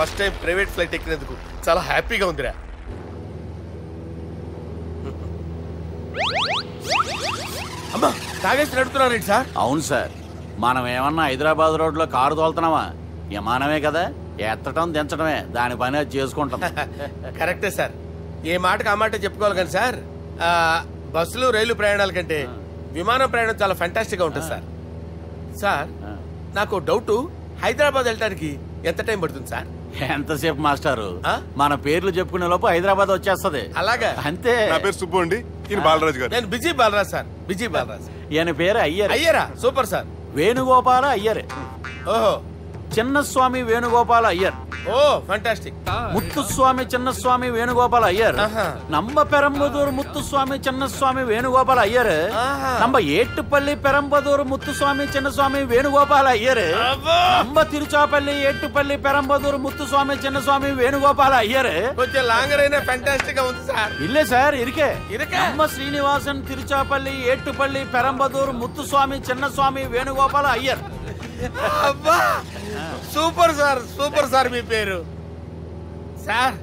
First time private flight ఎక్కినందుకు చాలా హ్యాపీగా ఉందిరా. అమ్మా తాగేసి నడుపుతున్నారేంటి సార్? అవును సార్, మనం ఏమన్నా హైదరాబాద్ రోడ్లో కారు తోలుతున్నామా? విమానమే కదా, ఎత్తటం దించడమే దాని పని అది చేసుకుంటాం. కరెక్టే సార్, ఏ మాటకు ఆ మాట చెప్పుకోవాలి కానీ సార్, బస్సులు రైలు ప్రయాణాల కంటే విమానం ప్రయాణం చాలా ఫ్యాంటాస్టిక్గా ఉంటుంది సార్. సార్ నాకు డౌట్, హైదరాబాద్ వెళ్ళడానికి ఎంత టైం పడుతుంది సార్? ఎంతసేపు మాస్టారు, మన పేర్లు చెప్పుకునే లోపు హైదరాబాద్ వచ్చేస్తది. అలాగా? అంతే. నా పేరు సుబ్బు అండి, ఈయన బాలరాజు గారు. నేను BG Balaraj sir, BG Balaraj. ఈయన పేరు అయ్యర్. అయ్యరా? Super sir. వేణుగోపాల అయ్యర్. ఓహో, చిన్నస్వామి వేణుగోపాల అయ్యర్. Oh fantastic. ముత్తుస్వామి చిన్నస్వామి వేణుగోపాల అయ్యర్. நம்ம பெரம்பதூர் முத்துசுவாமி சின்னசுவாமி வேணுகோபால ஐயர். நம்ம ஏட்டுப்பள்ளி பெரம்பதூர் முத்துசுவாமி சின்னசுவாமி வேணுகோபால ஐயர். நம்ம திருச்சாப்பள்ளி ஏட்டுப்பள்ளி பெரம்பதூர் முத்துசுவாமி சின்னசுவாமி வேணுகோபால ஐயர். కొంచెం లాంగర్ అయినా ఫ్యాంటాస్టిక్ గా ఉంది సార్. இல்ல சார், இருக்கே. நம்ம ஸ்ரீனிவாசன் திருச்சாப்பள்ளி ஏட்டுப்பள்ளி பெரம்பதூர் முத்துசுவாமி சின்னசுவாమి వేణుగోపాల అయ్యర్. అబ్బా సూపర్ సార్, సూపర్ సార్. మీ పేరు సార్,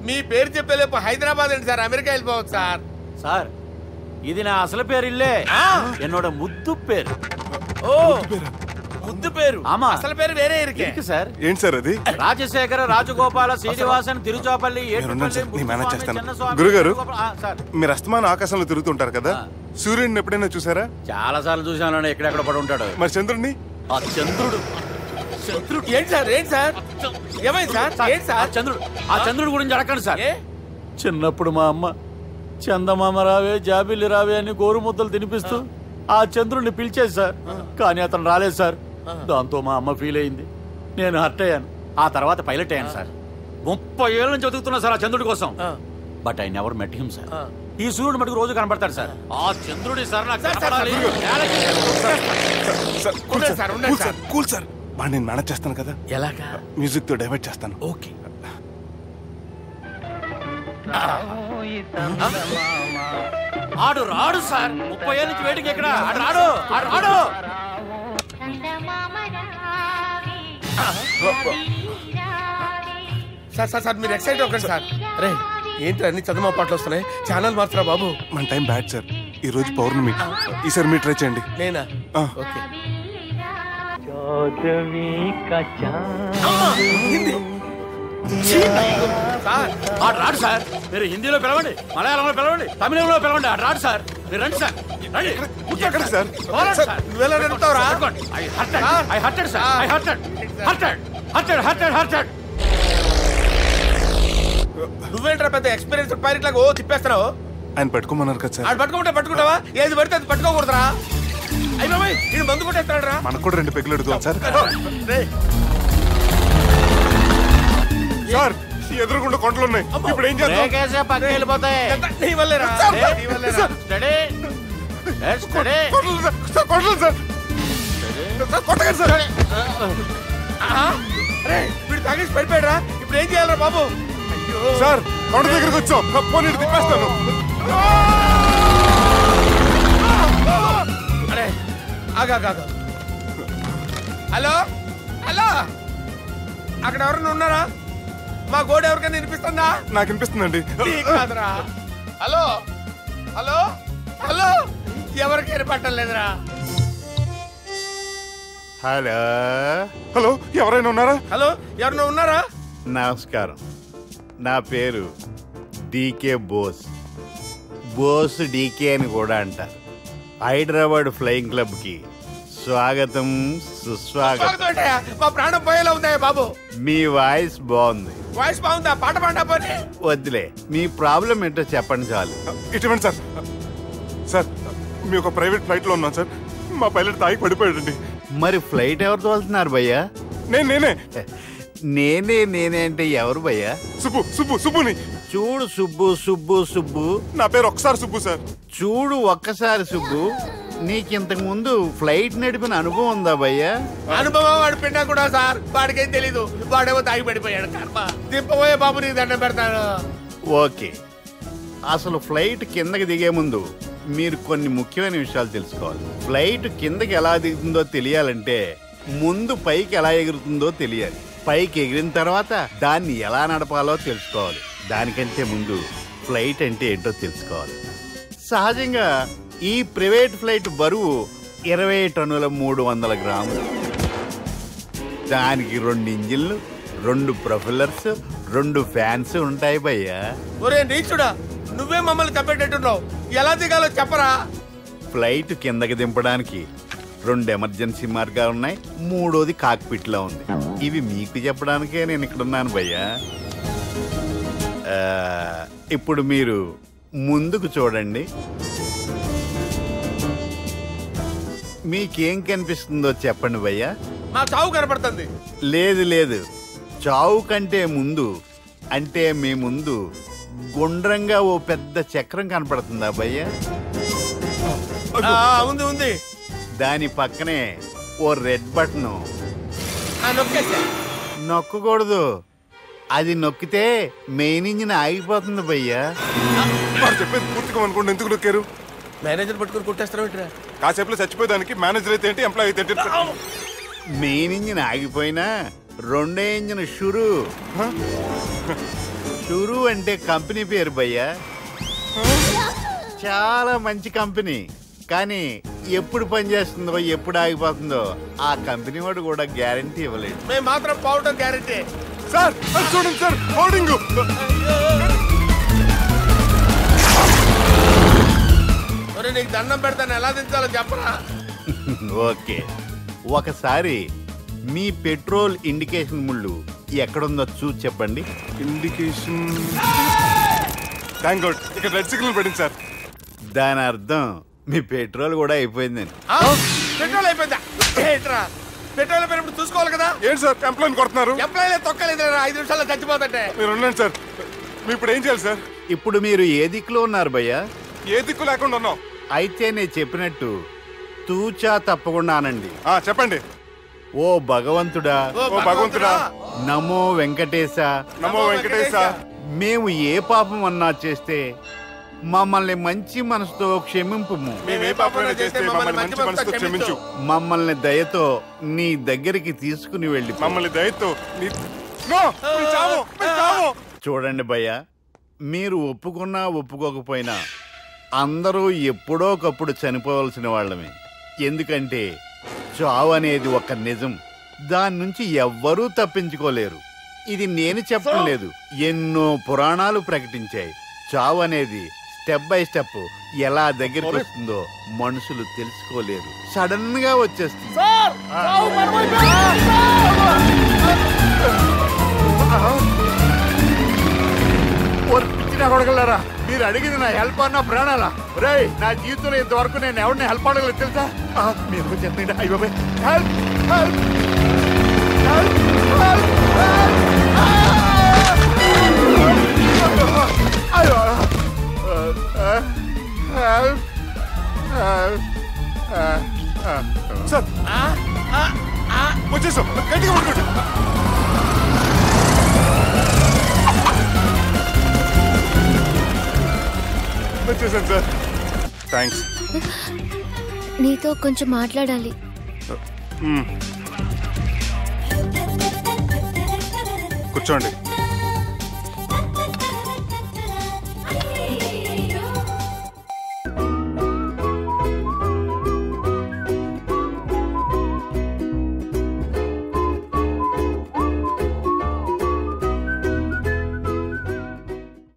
మీ పేరు చెప్పేలేపు హైదరాబాద్ అండి సార్, అమెరికా వెళ్ళిపోవచ్చు సార్. సార్ ఇది నా అసలు పేరు ఇల్లే, என்னோட ముద్దు పేరు. ఓ ముద్దు పేరు. ఆమా, అసలు పేరు వేరే ఇరుకే సార్. ఏంటి సార్ అది? రాజశేఖర రాజగోపాల శ్రీనివాసన్ తిరుచాపల్లి. గురుగారు, మీరు అస్తమానం ఆకాశంలో తిరుగుతుంటారు కదా, సూర్యుడిని ఎప్పుడైనా చూసారా? చాలా సార్లు చూసాను, ఎక్కడెక్కడ పడి ఉంటాడు. మరి చంద్రుడిని? ఆ చంద్రుడు. ఏంటి సార్, ఏంటి సార్, ఏమైంది సార్? ఏంటి సార్? ఆ చంద్రుడు గురించి అడగండి సార్. చిన్నప్పుడు మా అమ్మ చందమామ రావే జాబిల్లి రావే అని గోరు ముద్దలు తినిపిస్తూ ఆ చంద్రుడిని పిలిచేది సార్, కానీ అతను రాలేదు సార్. దాంతో మా అమ్మ ఫీల్ అయింది, నేను హర్ట్ అయ్యాను. ఆ తర్వాత పైలట్ అయ్యాను సార్. 30 ఏళ్ళ నుంచి చదువుతున్నా సార్ ఆ చంద్రుడి కోసం. But I never met him sir. ఈ సూర్యుడు మటుకు రోజు కనబడతాడు సార్. ఆ చంద్రుడి సార్ నాకు కూల్ సార్, నేను మేనేజ్ చేస్తాను కదా. ఎలాగా? మ్యూజిక్ తో డైవర్ట్ చేస్తాను. ఓకే. ఆడు రాడు సార్, 30 ఏళ్ళ నుంచి వేటికి ఎక్కడ రాడు. సార్ సార్ సార్ మీరు ఎక్సైట్ అవ్వకండి సార్. అరే ఏంటి అన్ని చదువు పాటలు వస్తున్నాయి, ఛానల్ మాత్రం బాబు. మన టైం బ్యాడ్ సార్, ఈ రోజు పౌర్ణమి. ఈసారి మీరు ట్రై చేయండి. నేనా? ఓకే. రాడు సార్, మీరు హిందీలో పిలవండి, మలయాళంలో పిలవండి, తమిళంలో పిలవండి. రాడు సార్, మీరు రండి సార్. ఎక్కడ సార్? నువ్వేంట్రా పెద్ద ఎక్స్పీరియన్స్ పైరెట్ లాగా ఓ తిప్పేస్తున్నావు? ఆయన పట్టుకోమన్నారు కదా సార్. పట్టుకుంటావా? ఏది పడితే అది పట్టుకోకూడదురా. అయ్యి ఇది మందు కొట్టేస్తాడు రా. మనకు కూడా 2 పెగ్గులు అడుగుతాం సార్. సార్ ఎదురుగుండా కొండలు ఉన్నాయి, ఇప్పుడు ఏం చేద్దాం? వీడు తాగేసి పడిపోయాడురా, ఇప్పుడు ఏం చేయాలరా బాబు? సార్ కొండ దగ్గరకు వచ్చాం, పోనీ తిప్పేస్తాను. అరే ఆగా. హలో హలో, అక్కడ ఎవరైనా ఉన్నారా? మా గోడ ఎవరికైనా వినిపిస్తుందా? నాకు వినిపిస్తుందండి. కాదురా. హలో హలో హలో, ఎవరికి వినపట్టలేదురా. హలో హలో, ఎవరైనా ఉన్నారా? హలో ఎవరైనా ఉన్నారా? నమస్కారం, నా పేరు డీకే బోస్. బోస్ డీకే అని కూడా అంటారు. హైదరాబాద్ ఫ్లయింగ్ క్లబ్ కి స్వాగతం సుస్వాగతం. మా ప్రాణం పోయేలా ఉందా బాబు? మీ వాయిస్ బాగుంది. వాయిస్ బాగుందా? పాట పాడా పోనీ. వద్దులే, మీ ప్రాబ్లం ఏంటో చెప్పండి చాలు. ఇటువంటి సార్, సార్ మీ ఒక ప్రైవేట్ ఫ్లైట్ లో ఉన్నాం సార్, మా పైలట్ తాగి పడిపోయాడండి. మరి ఫ్లైట్ ఎవరు తోలుతున్నారు భయ్యా? నేనే అంటే ఎవరు భయ్యా? సుబ్బుని. చూడు సుబ్బు, నా పేరు ఒకసారి సుబ్బు సార్. చూడు ఒక్కసారి సుబ్బు, నీకింతకు ముందు ఫ్లైట్ నడిపిన అనుభవం ఉందా భయ్యా? అనుభవం నడిపినా కూడా సార్ వాడికేం తెలీదు, వాడేమో తాగి పడిపోయాడు. దింపబోయే బాబు నీకు దండం పెడతాను. ఓకే, అసలు ఫ్లైట్ కిందకి దిగే ముందు మీరు కొన్ని ముఖ్యమైన విషయాలు తెలుసుకోవాలి. ఫ్లైట్ కిందకి ఎలా దిగుతుందో తెలియాలంటే ముందు పైకి ఎలా ఎగురుతుందో తెలియాలి. పైకి ఎగిరిన తర్వాత దాన్ని ఎలా నడపాలో తెలుసుకోవాలి. దానికంటే ముందు ఫ్లైట్ అంటే ఏంటో తెలుసుకోవాలి. సహజంగా ఈ ప్రైవేట్ ఫ్లైట్ బరువు 20 టన్నుల 300 గ్రాములు. దానికి 2 ఇంజిన్లు, 2 ప్రొఫెల్లర్స్, 2 ఫ్యాన్స్ ఉంటాయి భయ్యా. ఒరే నీచుడా, నువ్వే మమ్మల్ని తప్పేటట్టున్నావు. ఎలా దిగాలో చెప్పరా? ఫ్లైట్ కిందకి దింపడానికి 2 ఎమర్జెన్సీ మార్గాలు ఉన్నాయి. 3వది కాక్పిట్ లో ఉంది. ఇవి మీకు చెప్పడానికే నేను ఇక్కడ ఉన్నాను భయ్యా. ఇప్పుడు మీరు ముందుకు చూడండి. మీకేం కనిపిస్తుందో చెప్పండి భయ్యా. మా చావు కనపడుతుంది. లేదు లేదు, చావు కంటే ముందు అంటే మీ ముందు గుండ్రంగా ఓ పెద్ద చక్రం కనపడుతుందా భయ్యా? ఉంది ఉంది. దాని పక్కనే ఓ రెడ్ బటన్. నొక్కేసా. నొక్కకూడదు, అది నొక్కితే మెయిన్ ఇంజిన్ ఆగిపోతుంది భయ్యా. వాడు చెప్పేది పూర్తిగా అనుకోండి. ఎందుకు నొక్కారు? మేనేజర్ పట్టుకుని కొట్టేస్తారా ఏంట్రా? కాసేపులో చచ్చిపోయేదానికి మేనేజర్ అయితే ఏంటి, ఎంప్లాయ్ అయితే ఏంటి? మెయిన్ ఇంజిన్ ఆగిపోయినా 2వ ఇంజిన్ షురు. షురు అంటే కంపెనీ పేరు భయ్యా. చాలా మంచి కంపెనీ. కానీ ఎప్పుడు పనిచేస్తుందో ఎప్పుడు ఆగిపోతుందో ఆ కంపెనీ వాడు కూడా గ్యారంటీ ఇవ్వలేడు. మేము మాత్రం పోవటం గ్యారంటీ. సార్ అది చూడండి సార్, హోర్డింగ్. ఒరే నీకు దండం పెడతాను, ఎలా దించాలో చెప్పరా? ఓకే, ఒకసారి మీ పెట్రోల్ ఇండికేషన్ ముళ్ళు ఎక్కడుందో చూసి చెప్పండి. ఇండికేషన్. థ్యాంక్ గాడ్, ఇక్కడ రెడ్ సిగ్నల్ పడింది సార్. దాని అర్థం మీ పెట్రోల్ కూడా అయిపోయిందని. పెట్రోల్ అయిపోయిందా? ఏంట్రా పెట్రోల్ అయిపోయినప్పుడు చూసుకోవాలి కదా. ఏంటి సార్ ఎంప్లాయ్ కొడుతున్నారు? ఎంప్లాయీ తొక్కలేదు, 5 నిమిషాల్లో చచ్చిపోతుంటే. మీరు ఉండండి సార్. మీరు ఇప్పుడు ఏం చేయాలి సార్? ఇప్పుడు మీరు ఏ దిక్కులో ఉన్నారు భయ్యా? ఏ దిక్కు లేకుండా ఉన్నాం. అయితే నేను చెప్పినట్టు తూచా తప్పకుండా అనండి. చెప్పండి. ఓ భగవంతుడా, ఓ భగవంతుడా, నమో వెంకటేశ, నమో వెంకటేశ. మేము ఏ పాపం అన్నా చేస్తే మమ్మల్ని మంచి మనసుతో క్షమింపు. మేము ఏ పాపమైనా చేస్తే మమ్మల్ని మంచి మనసుతో క్షమించు. మమ్మల్ని దయతో నీ దగ్గరికి తీసుకుని వెళ్ళి. మమ్మల్ని దయతో చూడండి భయ్యా, మీరు ఒప్పుకున్నా ఒప్పుకోకపోయినా అందరూ ఎప్పుడో ఒకప్పుడు చనిపోవలసిన వాళ్ళమే. ఎందుకంటే చావు అనేది ఒక నిజం. దాని నుంచి ఎవ్వరూ తప్పించుకోలేరు. ఇది నేను చెప్పడం లేదు, ఎన్నో పురాణాలు ప్రకటించాయి. చావు అనేది స్టెప్ బై స్టెప్ ఎలా దగ్గరికి వస్తుందో మనుషులు తెలుసుకోలేరు. సడన్ గా వచ్చేస్తుంది. కొడగలరా, మీరు అడిగింది నా హెల్ప్ అన్న ప్రాణాలా? రే, నా జీవితంలో ఇంతవరకు నేను ఎవరిని హెల్ప్ అడగలేదు తెలుసా? మీరు చెప్పండి. అయ్యో హెల్ప్ హెల్ప్ సార్ వచ్చేసాం. గట్టిగా పట్టుకోండి. వచ్చేసాను సార్. థ్యాంక్స్. నీతో కొంచెం మాట్లాడాలి. కూర్చోండి.